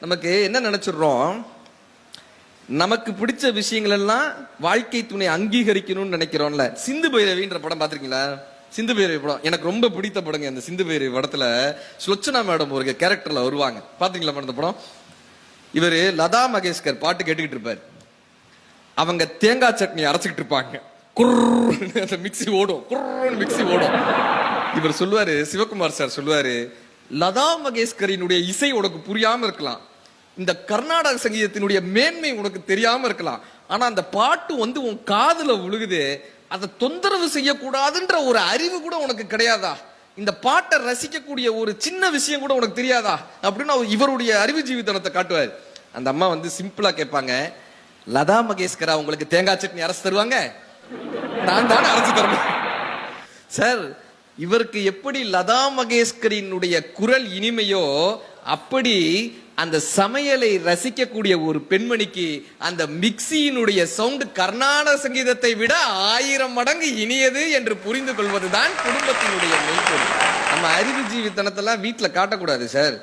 நமக்கு என்ன நினைச்சிடுறோம், நமக்கு பிடிச்ச விஷயங்கள் எல்லாம் வாழ்க்கை துணை அங்கீகரிக்கணும்னு நினைக்கிறோம்ல. சிந்து பைரவின்ற படம் பாத்திருக்கீங்களா? சிந்து பைரவி படம் எனக்கு ரொம்ப பிடித்த படங்க. அந்த சிந்து பைரவி படத்துல சுலோச்சனா மேடம் ஒரு கேரக்டர்ல வருவாங்க. பாத்தீங்களா மேடம் இந்த படம்? இவரு லதா மங்கேஷ்கர் பாட்டு கேட்டுக்கிட்டு இருப்பாரு. அவங்க தேங்காய் சட்னி அரைச்சுக்கிட்டு இருப்பாங்க. குர்ரு மிக்சி ஓடும், குர்ரு மிக்சி ஓடும். இவர் சொல்லுவாரு, சிவகுமார் சார் சொல்லுவாரு, லதா மங்கேஷ்கரினுடைய இசை உனக்கு புரியாம இருக்கலாம், இந்த கர்நாடக சங்கீதத்தினுடைய மேன்மை உனக்கு தெரியாம இருக்கலாம், ஆனா அந்த பாட்டு வந்து உன் காதுல விழுகுது, அதை தொந்தரவு செய்யக்கூடாதுன்ற ஒரு அறிவு கூட உனக்கு கிடையாதா? இந்த பாட்டை ரசிக்கக்கூடிய ஒரு சின்ன விஷயம் கூட உனக்கு தெரியாதா அப்படின்னு இவருடைய அறிவு ஜீவிதனத்தை காட்டுவார். அந்த அம்மா வந்து சிம்பிளா கேட்பாங்க, லதா மங்கேஷ்கரா உங்களுக்கு தேங்காய் சட்னி அரைச்சு தருவாங்க? நான் தானே அரைச்சு தரணும் சார். இவருக்கு எப்படி லதா மங்கேஷ்கரினுடைய குரல் இனிமையோ அப்படி அந்த சமையலை ரசிக்கக்கூடிய ஒரு பெண்மணிக்கு அந்த மிக்சியினுடைய சவுண்ட் கர்நாடக சங்கீதத்தை விட 1000 மடங்கு இனியது என்று புரிந்து கொள்வதுதான் குடும்பத்தினுடைய மெய்ப்பொருள். நம்ம அறிவு ஜீவித்தனத்தெல்லாம் வீட்டுல காட்டக்கூடாது சார்.